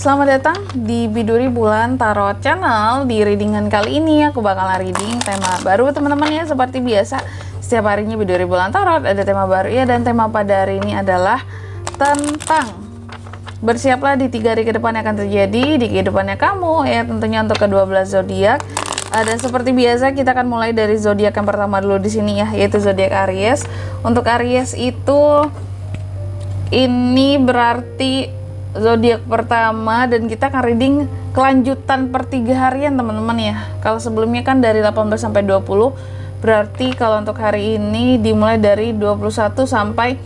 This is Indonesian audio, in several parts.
Selamat datang di Biduri Bulan Tarot Channel. Di readingan kali ini aku bakal reading tema baru teman-teman ya. Seperti biasa, setiap harinya Biduri Bulan Tarot ada tema baru ya. Dan tema pada hari ini adalah tentang bersiaplah di 3 hari ke depan yang akan terjadi di kehidupannya kamu ya. Tentunya untuk ke-12 zodiak. Dan seperti biasa kita akan mulai dari zodiak yang pertama dulu di sini ya, yaitu zodiak Aries. Untuk Aries itu ini berarti zodiak pertama dan kita akan reading kelanjutan per 3 harian teman-teman ya. Kalau sebelumnya kan dari 18 sampai 20, berarti kalau untuk hari ini dimulai dari 21 sampai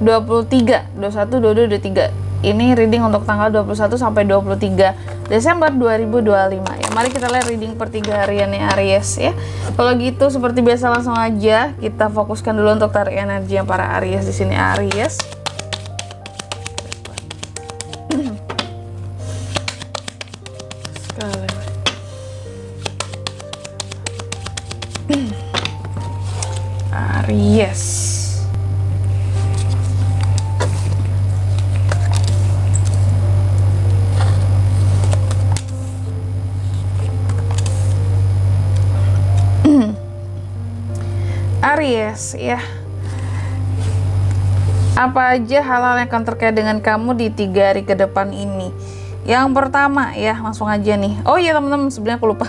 23, 21, 22, 23. Ini reading untuk tanggal 21 sampai 23 Desember 2025 ya. Mari kita lihat reading per 3 hariannya Aries ya. Kalau gitu seperti biasa langsung aja kita fokuskan dulu untuk tarik energi yang para Aries di sini. Aries. Aries. Aries ya. Apa aja hal-hal yang akan terkait dengan kamu di 3 hari ke depan ini? Yang pertama ya, langsung aja nih. Oh iya teman-teman, sebenarnya aku lupa.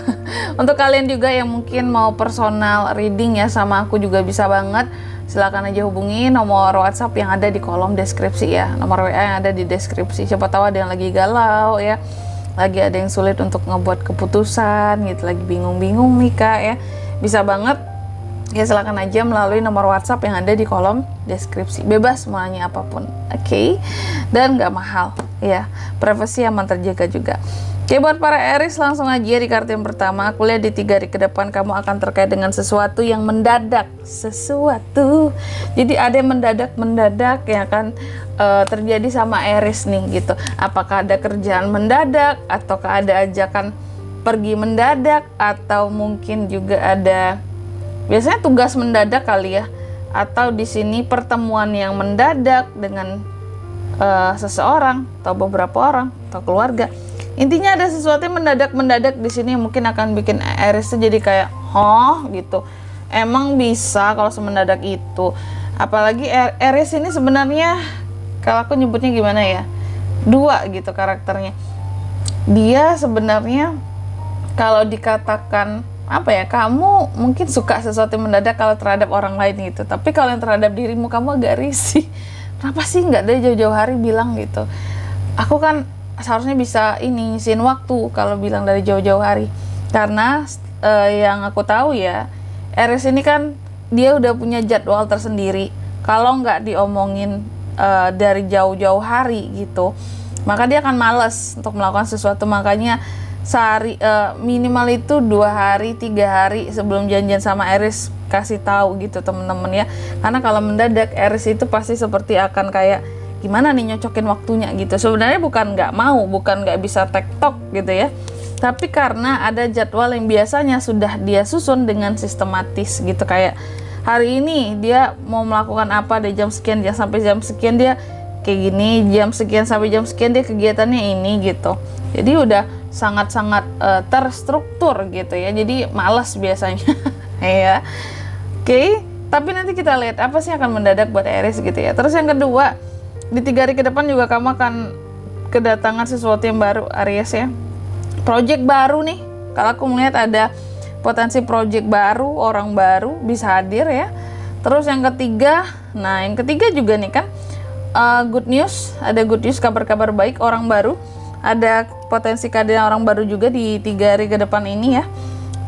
Untuk kalian juga yang mungkin mau personal reading ya sama aku juga bisa banget. Silahkan aja hubungi nomor WhatsApp yang ada di kolom deskripsi ya. Nomor WA yang ada di deskripsi. Siapa tahu ada yang lagi galau ya. Lagi ada yang sulit untuk ngebuat keputusan gitu. Lagi bingung-bingung nih Kak ya. Bisa banget ya, silakan aja melalui nomor WhatsApp yang ada di kolom deskripsi. Bebas mau nanya apapun, oke? Dan nggak mahal ya, privasi aman terjaga juga. Oke, buat para Aries langsung aja di kartu yang pertama. Aku lihat di 3 hari ke depan kamu akan terkait dengan sesuatu yang mendadak. Sesuatu, jadi ada yang mendadak yang akan terjadi sama Aries nih gitu. Apakah ada kerjaan mendadak, ataukah ada ajakan pergi mendadak, atau mungkin juga ada biasanya tugas mendadak kali ya, atau di sini pertemuan yang mendadak dengan seseorang atau beberapa orang atau keluarga. Intinya ada sesuatu yang mendadak di sini yang mungkin akan bikin Aries jadi kayak gitu. Emang bisa kalau semendadak itu. Apalagi Aries ini sebenarnya kalau aku nyebutnya gimana ya, 2 gitu karakternya. Dia sebenarnya kalau dikatakan apa ya, kamu mungkin suka sesuatu yang mendadak kalau terhadap orang lain gitu, tapi kalau yang terhadap dirimu kamu agak risih. Kenapa sih nggak dari jauh-jauh hari bilang gitu? Aku kan seharusnya bisa ini nyisihin waktu kalau bilang dari jauh-jauh hari, karena yang aku tahu ya, Aries ini kan dia udah punya jadwal tersendiri. Kalau nggak diomongin dari jauh-jauh hari gitu, maka dia akan malas untuk melakukan sesuatu. Makanya sehari minimal itu 2 hari 3 hari sebelum janjian sama Aries kasih tahu gitu temen-temen ya. Karena kalau mendadak Aries itu pasti seperti akan kayak gimana nih nyocokin waktunya gitu. Sebenarnya bukan nggak mau, bukan nggak bisa tektok gitu ya, tapi karena ada jadwal yang biasanya sudah dia susun dengan sistematis gitu. Kayak hari ini dia mau melakukan apa dari jam sekian dia sampai jam sekian dia kayak gini, jam sekian sampai jam sekian dia kegiatannya ini gitu. Jadi udah sangat-sangat terstruktur gitu ya, jadi malas biasanya ya. Oke, tapi nanti kita lihat apa sih akan mendadak buat Aries gitu ya. Terus yang kedua, di 3 hari ke depan juga kamu akan kedatangan sesuatu yang baru Aries ya. Project baru nih, kalau aku melihat ada potensi project baru, orang baru bisa hadir ya. Terus yang ketiga, nah yang ketiga juga nih kan good news, ada good news, kabar-kabar baik, orang baru. Ada potensi kehadiran orang baru juga di 3 hari ke depan ini ya.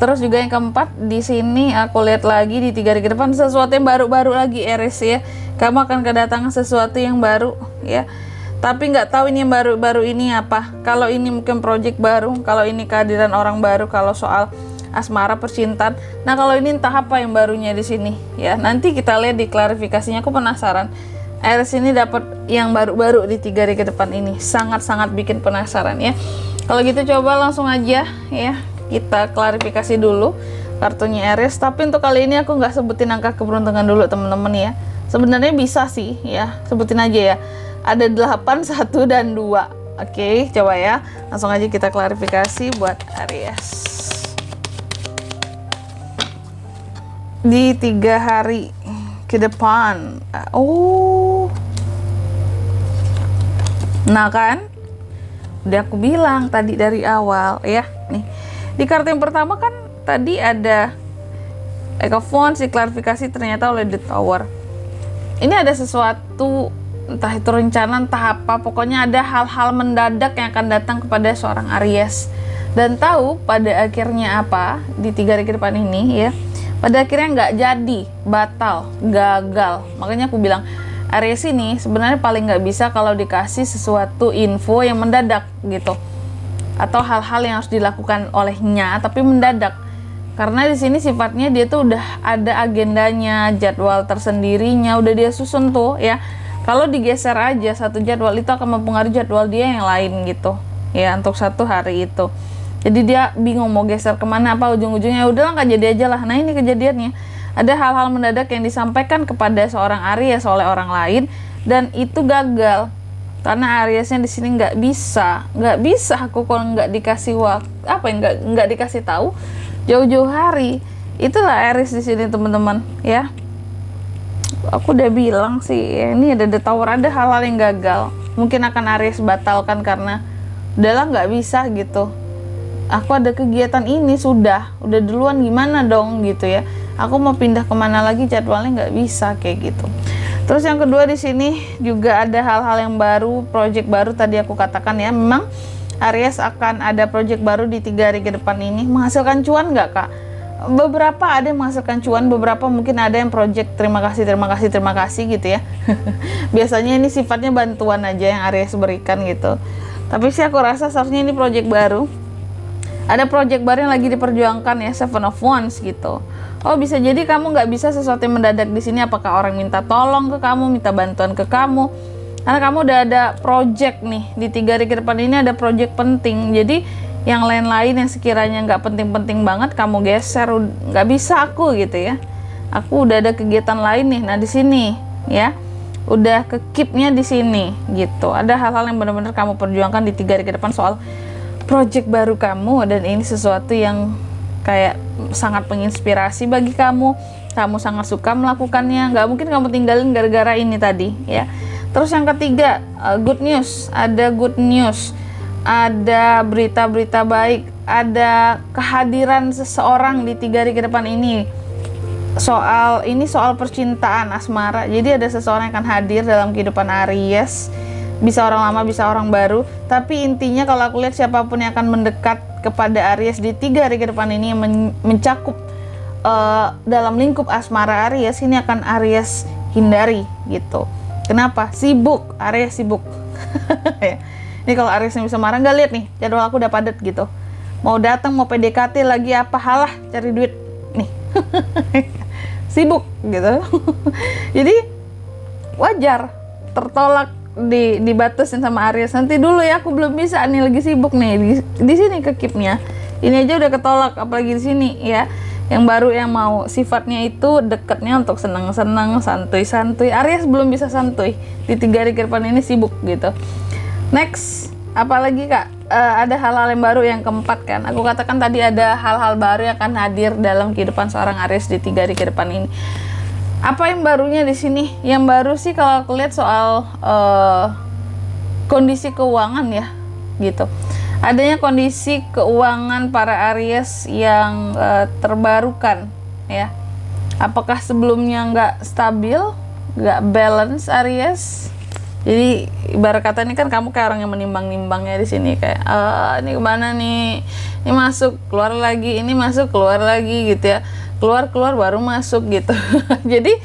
Terus juga yang keempat, di sini aku lihat lagi di 3 hari ke depan sesuatu yang baru-baru lagi Aries ya. Kamu akan kedatangan sesuatu yang baru ya. Tapi nggak tahu ini yang baru-baru ini apa. Kalau ini mungkin project baru, kalau ini kehadiran orang baru, kalau soal asmara percintaan. Nah, kalau ini entah apa yang barunya di sini ya. Nanti kita lihat di klarifikasinya, aku penasaran. Aries ini dapat yang baru-baru di 3 hari ke depan ini, sangat-sangat bikin penasaran ya. Kalau gitu coba langsung aja ya, kita klarifikasi dulu kartunya Aries. Tapi untuk kali ini aku nggak sebutin angka keberuntungan dulu teman-teman ya. Sebenarnya bisa sih ya, sebutin aja ya. Ada 8, 1, dan 2. Oke, coba ya, langsung aja kita klarifikasi buat Aries. Di 3 hari ke depan. Nah kan, udah aku bilang tadi dari awal ya. Nih, di kartu yang pertama kan tadi ada Eggfont, si klarifikasi ternyata oleh The Tower. Ini ada sesuatu, entah itu rencana, entah apa, pokoknya ada hal-hal mendadak yang akan datang kepada seorang Aries. Dan tahu pada akhirnya apa di 3 hari ke depan ini ya, pada akhirnya nggak jadi, batal, gagal. Makanya aku bilang Aries ini sebenarnya paling nggak bisa kalau dikasih sesuatu info yang mendadak gitu, atau hal-hal yang harus dilakukan olehnya tapi mendadak. Karena di sini sifatnya dia tuh udah ada agendanya, jadwal tersendirinya, udah dia susun tuh ya. Kalau digeser aja satu jadwal itu akan mempengaruhi jadwal dia yang lain gitu ya, untuk satu hari itu. Jadi dia bingung mau geser kemana, apa ujung-ujungnya udahlah nggak jadi aja lah. Nah ini kejadiannya, ada hal-hal mendadak yang disampaikan kepada seorang Aries oleh orang lain dan itu gagal. Karena Ariesnya di sini nggak bisa aku kalau nggak dikasih waktu, apa yang nggak dikasih tahu jauh-jauh hari. Itulah Aries di sini teman-teman ya. Aku udah bilang sih ya, ini ada The Tower, ada hal-hal yang gagal. Mungkin akan Aries batalkan karena udahlah nggak bisa gitu. Aku ada kegiatan ini sudah duluan, gimana dong gitu ya. Aku mau pindah kemana lagi, jadwalnya nggak bisa kayak gitu. Terus yang kedua di sini juga ada hal-hal yang baru, project baru tadi aku katakan ya. Memang Aries akan ada project baru di 3 hari ke depan ini. Menghasilkan cuan nggak kak? Beberapa ada yang menghasilkan cuan, beberapa mungkin ada yang project terima kasih gitu ya. Biasanya ini sifatnya bantuan aja yang Aries berikan gitu. Tapi sih aku rasa seharusnya ini project baru. Ada project baru yang lagi diperjuangkan ya, 7 of Wands gitu. Oh bisa jadi kamu nggak bisa sesuatu yang mendadak di sini. Apakah orang minta tolong ke kamu, minta bantuan ke kamu? Karena kamu udah ada project nih di 3 hari ke depan ini, ada project penting. Jadi yang lain-lain yang sekiranya nggak penting-penting banget kamu geser, nggak bisa aku gitu ya. Aku udah ada kegiatan lain nih. Nah di sini ya, udah ke keep-nya di sini gitu. Ada hal-hal yang benar-benar kamu perjuangkan di 3 hari ke depan soal project baru kamu, dan ini sesuatu yang kayak sangat menginspirasi bagi kamu. Kamu sangat suka melakukannya, nggak mungkin kamu tinggalin gara-gara ini tadi ya. Terus yang ketiga, good news, ada good news, ada berita-berita baik, ada kehadiran seseorang di 3 hari ke depan ini. Soal percintaan asmara. Jadi ada seseorang yang akan hadir dalam kehidupan Aries. Bisa orang lama, bisa orang baru. Tapi intinya kalau aku lihat siapapun yang akan mendekat kepada Aries di 3 hari ke depan ini yang mencakup dalam lingkup asmara Aries, ini akan Aries hindari gitu. Kenapa? Sibuk, Aries sibuk. Ini kalau Aries yang bisa marah, nggak lihat nih jadwal aku udah padat gitu. Mau datang, mau PDKT lagi apa halah, cari duit nih. Sibuk gitu. Jadi wajar tertolak dibatasin sama Aries. Nanti dulu ya, aku belum bisa nih, lagi sibuk nih di sini ke keep-nya. Ini aja udah ketolak, apalagi di sini ya. Yang baru yang mau sifatnya itu deketnya untuk senang-senang, santuy-santuy. Aries belum bisa santuy di 3 hari ke depan ini, sibuk gitu. Next, apalagi kak? Ada hal-hal yang baru yang keempat kan. Aku katakan tadi ada hal-hal baru yang akan hadir dalam kehidupan seorang Aries di 3 hari ke depan ini. Apa yang barunya di sini? Yang baru sih kalau aku lihat soal kondisi keuangan ya, gitu. Adanya kondisi keuangan para Aries yang terbarukan ya. Apakah sebelumnya nggak stabil, nggak balance Aries? Jadi ibarat kata ini kan kamu kayak orang yang menimbang-nimbangnya di sini, kayak ini kemana nih? Ini masuk keluar lagi, ini masuk keluar lagi gitu ya. Keluar baru masuk gitu. Jadi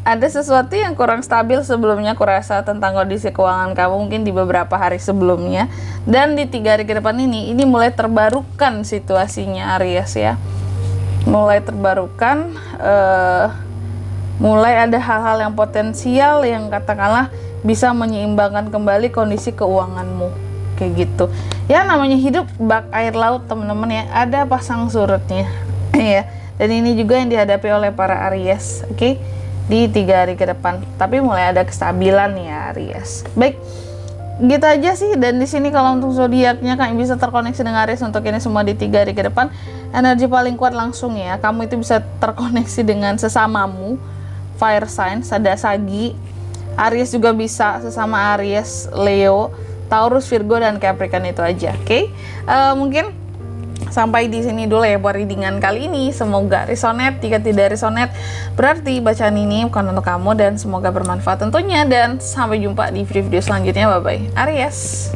ada sesuatu yang kurang stabil sebelumnya, aku rasa, tentang kondisi keuangan kamu mungkin di beberapa hari sebelumnya. Dan di 3 hari ke depan ini mulai terbarukan situasinya Aries ya. Mulai terbarukan, mulai ada hal-hal yang potensial yang katakanlah bisa menyeimbangkan kembali kondisi keuanganmu. Kayak gitu. Ya namanya hidup bak air laut teman-teman ya, ada pasang surutnya. Ya. Dan ini juga yang dihadapi oleh para Aries, oke? Di 3 hari ke depan, tapi mulai ada kestabilan ya Aries. Baik, Gitu aja sih. Dan di sini kalau untuk zodiaknya kamu bisa terkoneksi dengan Aries untuk ini semua di 3 hari ke depan. Energi paling kuat langsung ya. Kamu itu bisa terkoneksi dengan sesamamu, fire sign, ada Sagi. Aries juga bisa sesama Aries, Leo, Taurus, Virgo, dan Capricorn itu aja. Oke? Mungkin sampai di sini dulu ya buat readingan kali ini. Semoga resonate. Jika tidak resonate, berarti bacaan ini bukan untuk kamu, dan semoga bermanfaat tentunya. Dan sampai jumpa di video-video selanjutnya. Bye bye Aries.